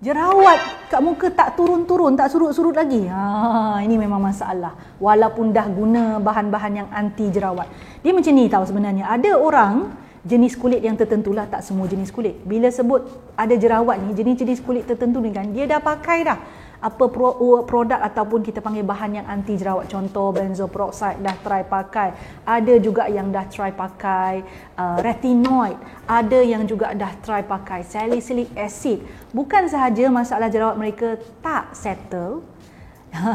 Jerawat kat muka tak turun-turun, tak surut-surut lagi. Ini memang masalah. Walaupun dah guna bahan-bahan yang anti jerawat. Dia macam ni tahu sebenarnya. Ada orang jenis kulit yang tertentu lah, tak semua jenis kulit. Bila sebut ada jerawat ni, jenis-jenis kulit tertentu ni kan, dia dah pakai dah apa produk ataupun kita panggil bahan yang anti jerawat. Contoh benzoyl peroxide dah try pakai. Ada juga yang dah try pakai retinoid. Ada yang juga dah try pakai salicylic acid. Bukan sahaja masalah jerawat mereka tak settle,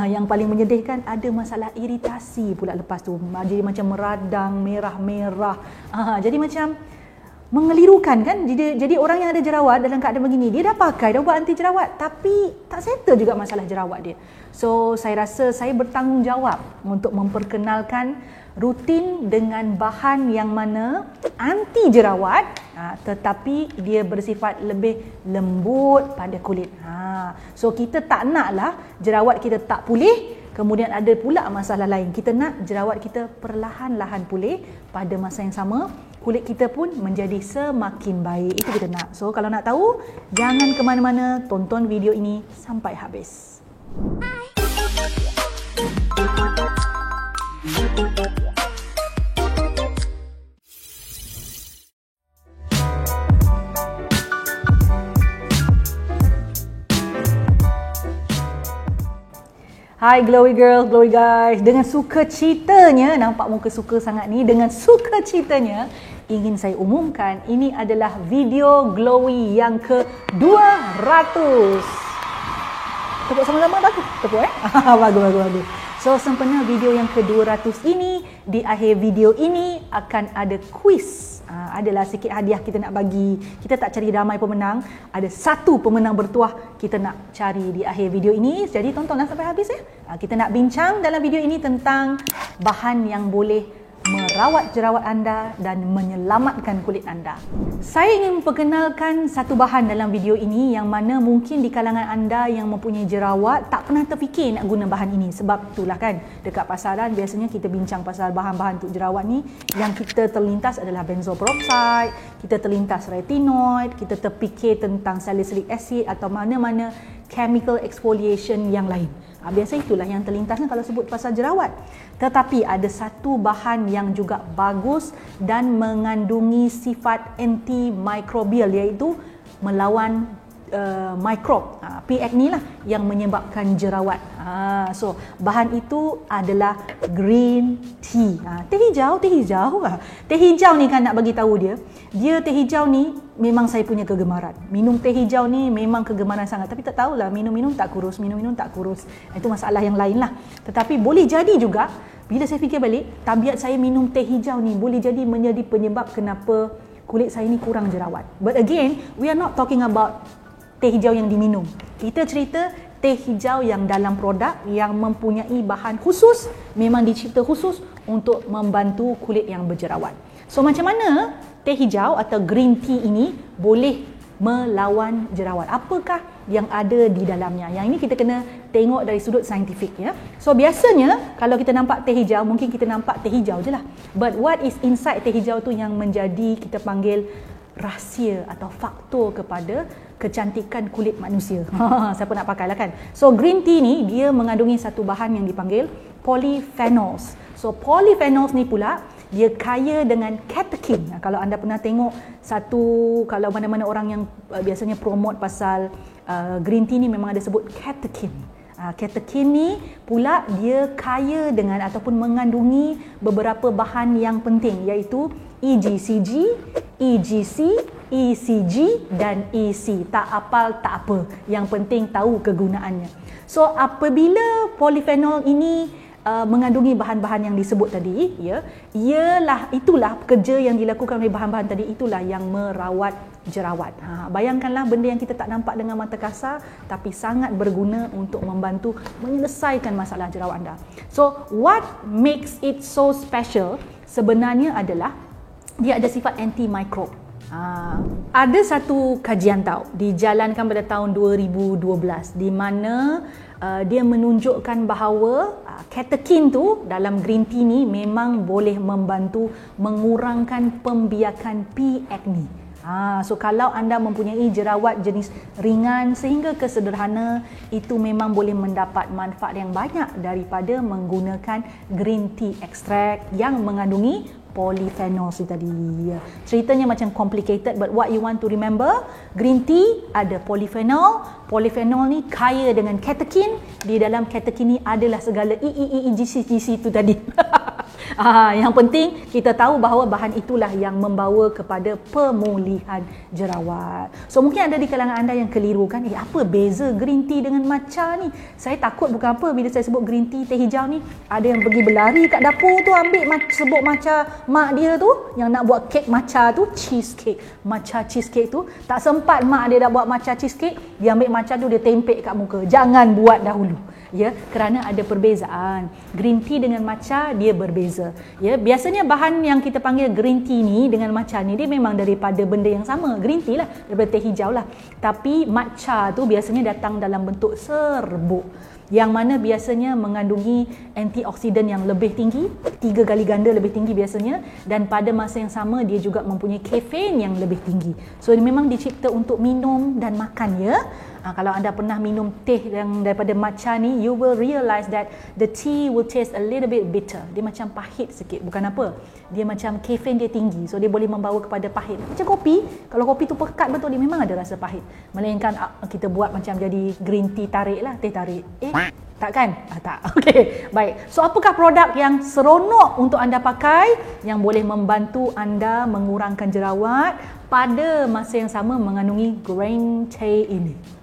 yang paling menyedihkan ada masalah iritasi pula lepas tu. Jadi macam meradang, merah-merah. Jadi macam mengelirukan kan. Jadi orang yang ada jerawat dalam keadaan begini, dia dah pakai dah ubat anti jerawat tapi tak settle juga masalah jerawat dia. So saya rasa saya bertanggungjawab untuk memperkenalkan rutin dengan bahan yang mana anti jerawat tetapi dia bersifat lebih lembut pada kulit. So kita tak naklah jerawat kita tak pulih kemudian ada pula masalah lain. Kita nak jerawat kita perlahan-lahan pulih, pada masa yang sama kulit kita pun menjadi semakin baik. Itu kita nak. So kalau nak tahu, jangan ke mana-mana, tonton video ini sampai habis. Hai glowy girls, glowy guys. Dengan sukacitanya, nampak muka suka sangat ni, dengan sukacitanya ingin saya umumkan ini adalah video glowy yang ke-200. Tepuk sama-sama dah tu? Tepuk bagus. So sempena video yang ke-200 ini, di akhir video ini akan ada quiz. Adalah sikit hadiah kita nak bagi. Kita tak cari ramai pemenang, ada satu pemenang bertuah kita nak cari di akhir video ini. Jadi tontonlah sampai habis ya. Kita nak bincang dalam video ini tentang bahan yang boleh merawat jerawat anda dan menyelamatkan kulit anda. Saya ingin memperkenalkan satu bahan dalam video ini yang mana mungkin di kalangan anda yang mempunyai jerawat tak pernah terfikir nak guna bahan ini. Sebab itulah kan, dekat pasaran biasanya kita bincang pasal bahan-bahan untuk jerawat ni, yang kita terlintas adalah benzoyl peroxide, kita terlintas retinoid, kita terfikir tentang salicylic acid atau mana-mana chemical exfoliation yang lain. Biasa itulah yang terlintasnya kalau sebut pasal jerawat. Tetapi ada satu bahan yang juga bagus dan mengandungi sifat antimikrobial, iaitu melawan mikrob, P. acne lah yang menyebabkan jerawat. So bahan itu adalah green tea. Teh hijau. Teh hijau ni kan nak bagi tahu dia teh hijau ni memang saya punya kegemaran. Minum teh hijau ni memang kegemaran sangat. Tapi tak tahulah, minum-minum tak kurus. Itu masalah yang lain lah. Tetapi boleh jadi juga, bila saya fikir balik, tabiat saya minum teh hijau ni boleh jadi menjadi penyebab kenapa kulit saya ni kurang jerawat. But again, we are not talking about teh hijau yang diminum. Kita cerita teh hijau yang dalam produk yang mempunyai bahan khusus, memang dicipta khusus untuk membantu kulit yang berjerawat. So macam mana teh hijau atau green tea ini boleh melawan jerawat? Apakah yang ada di dalamnya? Yang ini kita kena tengok dari sudut saintifik ya. So biasanya kalau kita nampak teh hijau, mungkin kita nampak teh hijau je lah. But what is inside teh hijau tu yang menjadi kita panggil rahsia atau faktor kepada kecantikan kulit manusia. Siapa nak pakai lah kan. So green tea ni dia mengandungi satu bahan yang dipanggil polyphenols. So polyphenols ni pula dia kaya dengan catechin. Kalau anda pernah tengok kalau mana-mana orang yang biasanya promote pasal green tea ni, memang ada sebut catechin. Catechin ni pula dia kaya dengan ataupun mengandungi beberapa bahan yang penting, iaitu EGCG, EGC, ECG dan EC. Tak hafal tak apa, yang penting tahu kegunaannya. So apabila polyphenol ini mengandungi bahan-bahan yang disebut tadi, itulah kerja yang dilakukan oleh bahan-bahan tadi, itulah yang merawat jerawat. Bayangkanlah benda yang kita tak nampak dengan mata kasar tapi sangat berguna untuk membantu menyelesaikan masalah jerawat anda. So what makes it so special sebenarnya adalah dia ada sifat anti-microbe. Ada satu kajian dijalankan pada tahun 2012 di mana dia menunjukkan bahawa catechin tu dalam green tea ni memang boleh membantu mengurangkan pembiakan P. acne. So kalau anda mempunyai jerawat jenis ringan sehingga ke sederhana, itu memang boleh mendapat manfaat yang banyak daripada menggunakan green tea extract yang mengandungi polyphenols tadi. Ceritanya macam complicated, but what you want to remember, green tea ada polyphenol. Polyphenol ni kaya dengan catechin. Di dalam catechin ni adalah segala GC itu tadi. Yang penting kita tahu bahawa bahan itulah yang membawa kepada pemulihan jerawat. So mungkin ada di kalangan anda yang keliru kan, apa beza green tea dengan matcha ni? Saya takut bukan apa bila saya sebut green tea, teh hijau ni, ada yang pergi berlari kat dapur tu ambil sebut matcha mak dia tu yang nak buat kek matcha tu, cheesecake, matcha cheesecake tu. Tak sempat mak dia dah buat matcha cheesecake, dia ambil matcha tu dia tempek kat muka. Jangan buat dahulu. Ya, kerana ada perbezaan. Green tea dengan matcha dia berbeza. Ya, biasanya bahan yang kita panggil green tea ni dengan matcha ni dia memang daripada benda yang sama. Green tea lah, daripada teh hijau lah. Tapi matcha tu biasanya datang dalam bentuk serbuk, yang mana biasanya mengandungi antioksidan yang lebih tinggi, 3 kali ganda lebih tinggi biasanya, dan pada masa yang sama dia juga mempunyai kafein yang lebih tinggi. So dia memang dicipta untuk minum dan makan ya. Kalau anda pernah minum teh yang daripada matcha ni, you will realise that the tea will taste a little bit bitter. Dia macam pahit sikit, bukan apa. Dia macam kafein dia tinggi, so dia boleh membawa kepada pahit. Macam kopi, kalau kopi tu pekat betul dia memang ada rasa pahit. Melainkan kita buat macam jadi green tea tarik lah, teh tarik. Tak kan? Tak. Okey, baik. So apakah produk yang seronok untuk anda pakai yang boleh membantu anda mengurangkan jerawat pada masa yang sama mengandungi green tea ini?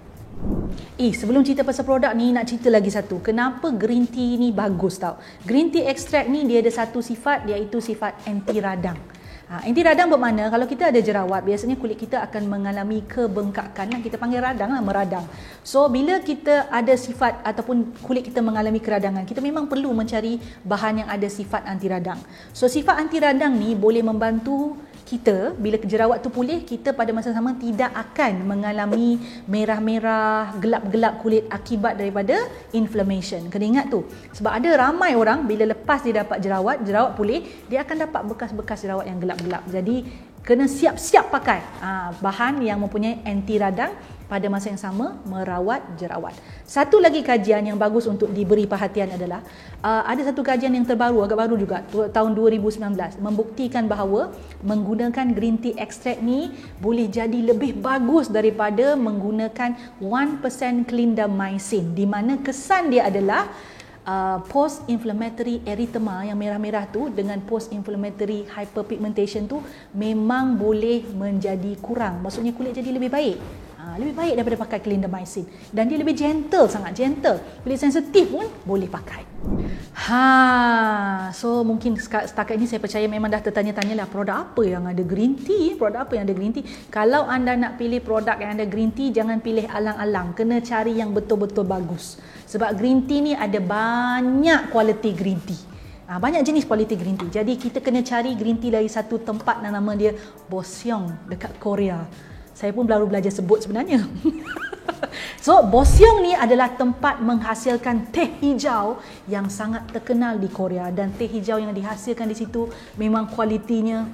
Sebelum cerita pasal produk ni, nak cerita lagi satu. Kenapa green tea ni bagus tau? Green tea extract ni dia ada satu sifat, iaitu sifat anti radang. Anti radang bermakna kalau kita ada jerawat, biasanya kulit kita akan mengalami kebengkakan, kita panggil radang lah, meradang. So bila kita ada sifat ataupun kulit kita mengalami keradangan, kita memang perlu mencari bahan yang ada sifat anti radang. So sifat anti radang ni boleh membantu kita bila jerawat tu pulih, kita pada masa sama tidak akan mengalami merah-merah, gelap-gelap kulit akibat daripada inflammation. Kena ingat tu. Sebab ada ramai orang bila lepas dia dapat jerawat pulih, dia akan dapat bekas-bekas jerawat yang gelap-gelap. Jadi kena siap-siap pakai bahan yang mempunyai anti radang pada masa yang sama merawat jerawat. Satu lagi kajian yang bagus untuk diberi perhatian adalah ada satu kajian yang terbaru, agak baru juga, tahun 2019, membuktikan bahawa menggunakan green tea extract ni boleh jadi lebih bagus daripada menggunakan 1% clindamycin, di mana kesan dia adalah post-inflammatory erythema yang merah-merah tu dengan post-inflammatory hyperpigmentation tu memang boleh menjadi kurang. Maksudnya kulit jadi lebih baik. Lebih baik daripada pakai clindamycin. Dan dia lebih gentle, sangat gentle. Kulit sensitif pun boleh pakai. So mungkin setakat ini saya percaya memang dah tertanya-tanya lah produk apa yang ada green tea, produk apa yang ada green tea. Kalau anda nak pilih produk yang ada green tea, jangan pilih alang-alang, kena cari yang betul-betul bagus. Sebab green tea ni ada banyak quality green tea. Banyak jenis quality green tea. Jadi kita kena cari green tea dari satu tempat yang nama dia Boseong dekat Korea. Saya pun baru belajar sebut sebenarnya. So, Boseong ni adalah tempat menghasilkan teh hijau yang sangat terkenal di Korea, dan teh hijau yang dihasilkan di situ memang kualitinya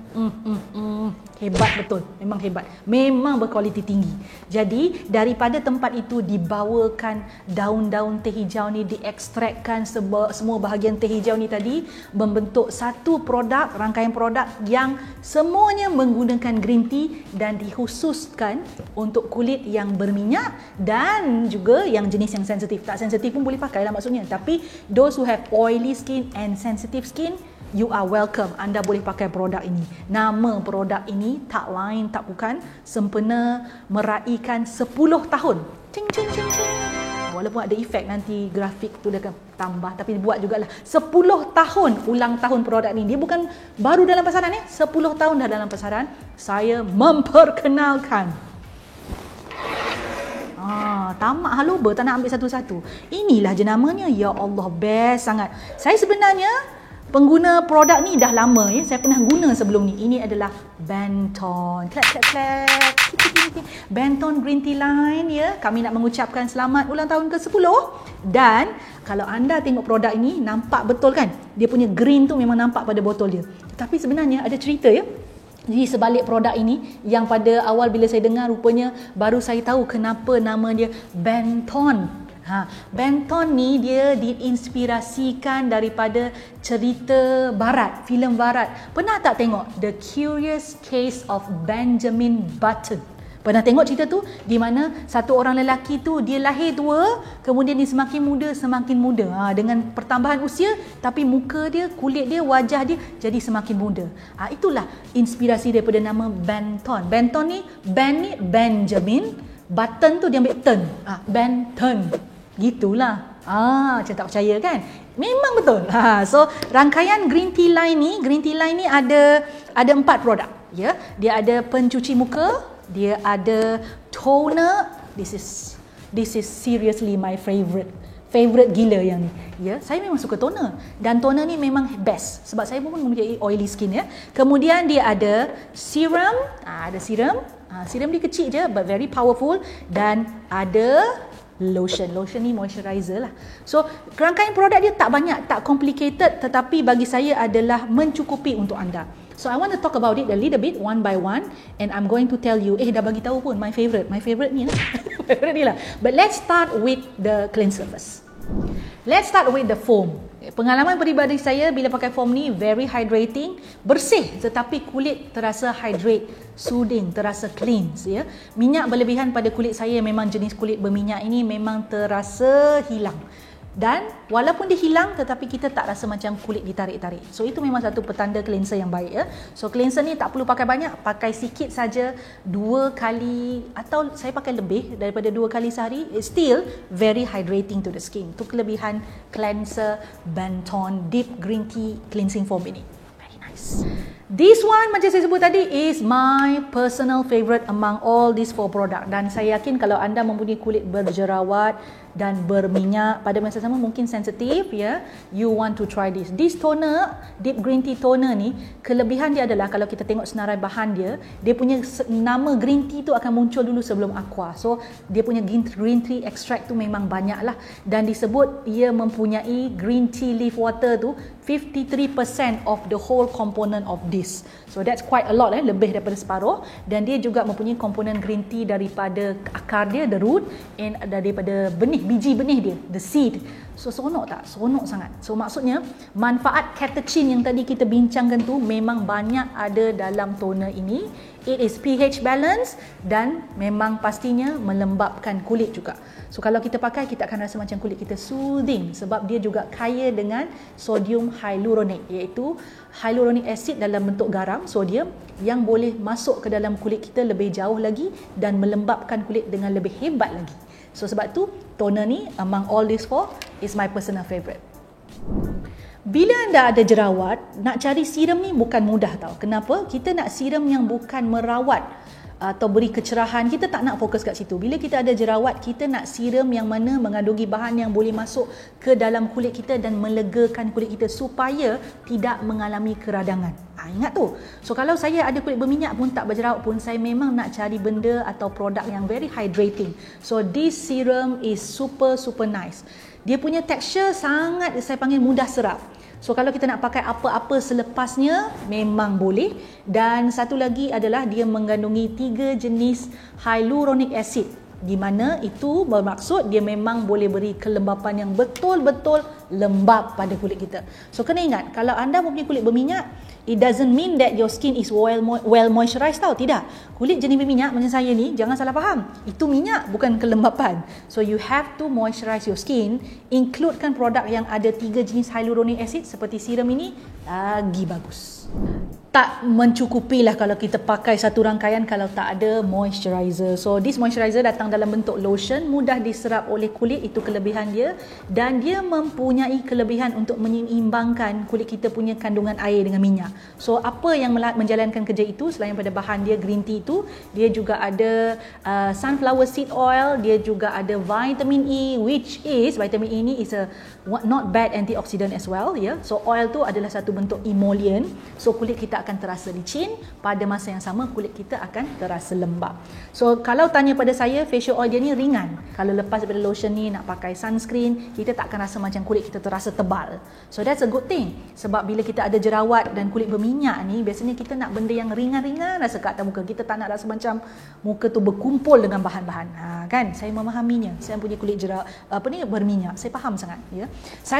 hebat betul, memang hebat, memang berkualiti tinggi. Jadi daripada tempat itu dibawakan daun-daun teh hijau ni, diekstrakkan semua bahagian teh hijau ni tadi, membentuk satu produk, rangkaian produk yang semuanya menggunakan green tea dan dikhususkan untuk kulit yang berminyak dan juga yang jenis yang sensitif. Tak sensitif pun boleh pakai lah maksudnya. Tapi those who have oily skin and sensitive skin, you are welcome. Anda boleh pakai produk ini. Nama produk ini tak lain tak bukan sempena meraihkan 10 tahun. Cing cing cing cing. Walaupun ada efek nanti grafik tu dia akan tambah, tapi buat jugalah 10 tahun ulang tahun produk ni. Dia bukan baru dalam pasaran ni, 10 tahun dah dalam pasaran. Saya memperkenalkan. Tamak haluba, tak nak ambil satu-satu. Inilah jenamanya. Ya Allah, best sangat. Saya sebenarnya pengguna produk ni dah lama ya. Saya pernah guna sebelum ni. Ini adalah Benton. Clap clap clap. Benton Green Tea Line ya. Kami nak mengucapkan selamat ulang tahun ke-10. Dan kalau anda tengok produk ini, nampak betul kan? Dia punya green tu memang nampak pada botol dia. Tetapi sebenarnya ada cerita ya. Di sebalik produk ini yang pada awal bila saya dengar rupanya baru saya tahu kenapa nama dia Benton. Benton ni dia diinspirasikan daripada cerita barat, filem barat. Pernah tak tengok The Curious Case of Benjamin Button? Pernah tengok cerita tu? Di mana satu orang lelaki tu dia lahir tua, kemudian dia semakin muda. Dengan pertambahan usia, tapi muka dia, kulit dia, wajah dia jadi semakin muda. Itulah inspirasi daripada nama Benton. Benton ni, Ben ni Benjamin, Button tu dia ambil turn. Benton. Gitulah. Macam tak percaya kan? Memang betul. So rangkaian green tea line ni ada 4 produk. Ya, dia ada pencuci muka, dia ada toner. This is seriously my favorite gila yang ni. Ya, saya memang suka toner dan toner ni memang best sebab saya pun mempunyai oily skin ya. Kemudian dia ada serum, ada serum. Serum dia kecil je but very powerful, dan ada lotion ni moisturizer lah. So rangkaian produk dia tak banyak, tak complicated, tetapi bagi saya adalah mencukupi untuk anda. So I want to talk about it a little bit one by one, and I'm going to tell you, dah bagi tahu pun my favorite ni lah. Favorite ni lah. But let's start with the cleanser first. Let's start with the foam. Pengalaman peribadi saya bila pakai foam ni very hydrating, bersih tetapi kulit terasa hydrate, soothing, terasa cleanse ya. Minyak berlebihan pada kulit saya, memang jenis kulit berminyak ini memang terasa hilang. Dan walaupun dia hilang tetapi kita tak rasa macam kulit ditarik-tarik. So itu memang satu petanda cleanser yang baik ya. So cleanser ni tak perlu pakai banyak, pakai sikit saja 2 kali atau saya pakai lebih daripada 2 kali sehari. It's still very hydrating to the skin. Itu kelebihan cleanser Benton Deep Green Tea Cleansing Foam ini. Very nice. This one macam saya sebut tadi is my personal favorite among all these 4 product, dan saya yakin kalau anda mempunyai kulit berjerawat dan berminyak pada masa sama mungkin sensitif ya, you want to try this. This toner, Deep Green Tea Toner ni, kelebihan dia adalah kalau kita tengok senarai bahan dia, dia punya nama green tea tu akan muncul dulu sebelum aqua. So dia punya green tea extract tu memang banyak lah, dan disebut ia mempunyai green tea leaf water tu 53% of the whole component of this. So that's quite a lot lebih daripada separuh, dan dia juga mempunyai komponen green tea daripada akar dia, the root, and daripada biji benih dia, the seed. So seronok tak? Seronok sangat. So maksudnya manfaat catechin yang tadi kita bincangkan tu memang banyak ada dalam toner ini. It is pH balance dan memang pastinya melembapkan kulit juga. So kalau kita pakai, kita akan rasa macam kulit kita soothing sebab dia juga kaya dengan sodium hyaluronik, iaitu hyaluronic acid dalam bentuk garam, sodium, yang boleh masuk ke dalam kulit kita lebih jauh lagi dan melembapkan kulit dengan lebih hebat lagi. So sebab tu toner ni among all these 4 is my personal favorite. Bila anda ada jerawat, nak cari serum ni bukan mudah tau. Kenapa? Kita nak serum yang bukan merawat atau beri kecerahan, kita tak nak fokus kat situ. Bila kita ada jerawat, kita nak serum yang mana mengandungi bahan yang boleh masuk ke dalam kulit kita dan melegakan kulit kita supaya tidak mengalami keradangan. Ingat tu. So kalau saya ada kulit berminyak pun, tak berjerawat pun, saya memang nak cari benda atau produk yang very hydrating. So this serum is super nice. Dia punya texture sangat, saya panggil mudah serap. So kalau kita nak pakai apa-apa selepasnya memang boleh. Dan satu lagi adalah dia mengandungi 3 jenis hyaluronic acid, di mana itu bermaksud dia memang boleh beri kelembapan yang betul-betul lembap pada kulit kita. So kena ingat, kalau anda mempunyai kulit berminyak, it doesn't mean that your skin is well moisturized tau. Tidak. Kulit jenis berminyak macam saya ni, jangan salah faham. Itu minyak, bukan kelembapan. So you have to moisturize your skin. Includekan produk yang ada 3 jenis hyaluronic acid seperti serum ini, lagi bagus. Tak mencukupi lah kalau kita pakai satu rangkaian kalau tak ada moisturizer. So this moisturizer datang dalam bentuk lotion, mudah diserap oleh kulit, itu kelebihan dia. Dan dia mempunyai kelebihan untuk menyeimbangkan kulit kita punya kandungan air dengan minyak. So apa yang menjalankan kerja itu selain pada bahan dia green tea itu, dia juga ada sunflower seed oil, dia juga ada vitamin E, which is vitamin E ni is a not bad antioxidant as well ya. So oil tu adalah satu bentuk emollient. So kulit kita akan terasa licin, pada masa yang sama kulit kita akan terasa lembap. So kalau tanya pada saya, facial oil dia ni ringan. Kalau lepas daripada lotion ni nak pakai sunscreen, kita tak akan rasa macam kulit kita terasa tebal. So that's a good thing. Sebab bila kita ada jerawat dan kulit berminyak ni, biasanya kita nak benda yang ringan-ringan rasa kat atas muka. Kita tak nak rasa macam muka tu berkumpul dengan bahan-bahan. Kan? Saya memahaminya. Saya punya kulit berminyak. Saya faham sangat, ya.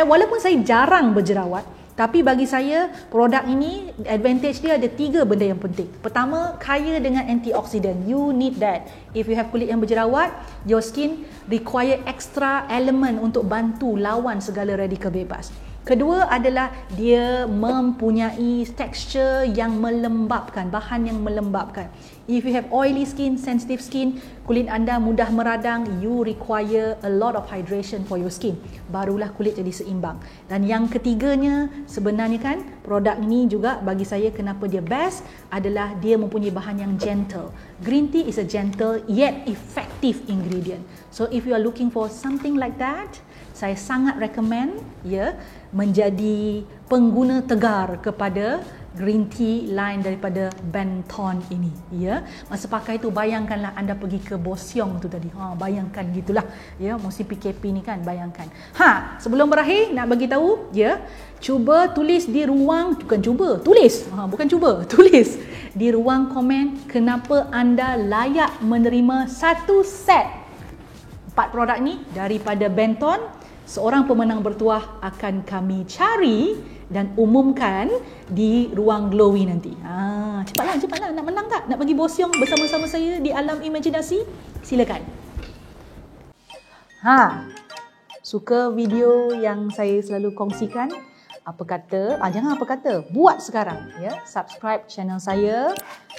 Walaupun saya jarang berjerawat, tapi bagi saya produk ini advantage dia ada 3 benda yang penting. Pertama, kaya dengan antioksidan. You need that. If you have kulit yang berjerawat, your skin require extra element untuk bantu lawan segala radikal bebas. Kedua adalah dia mempunyai tekstur yang melembapkan, bahan yang melembapkan. If you have oily skin, sensitive skin, kulit anda mudah meradang, you require a lot of hydration for your skin. Barulah kulit jadi seimbang. Dan yang ketiganya, sebenarnya kan, produk ini juga bagi saya kenapa dia best adalah dia mempunyai bahan yang gentle. Green tea is a gentle yet effective ingredient. So if you are looking for something like that, saya sangat recommend menjadi pengguna tegar kepada green tea line daripada Benton ini, Masa pakai tu bayangkanlah anda pergi ke Bosyong tu tadi. Bayangkan gitulah, mesti PKP ni kan, bayangkan. Sebelum berakhir nak bagi tahu, cuba tulis di ruang tulis di ruang komen kenapa anda layak menerima satu set 4 produk ni daripada Benton. Seorang pemenang bertuah akan kami cari dan umumkan di ruang glowy nanti. Cepatlah nak menang tak? Nak pergi Bosyong bersama-sama saya di alam imajinasi? Silakan. Suka video yang saya selalu kongsikan? Jangan apa kata, buat sekarang, Subscribe channel saya,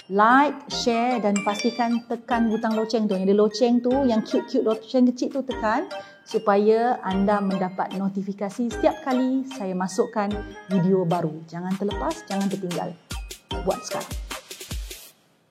like, share dan pastikan tekan butang loceng tu. Yang ada loceng tu, yang cute-cute loceng kecil tu tekan supaya anda mendapat notifikasi setiap kali saya masukkan video baru. Jangan terlepas, jangan tertinggal. Buat sekarang.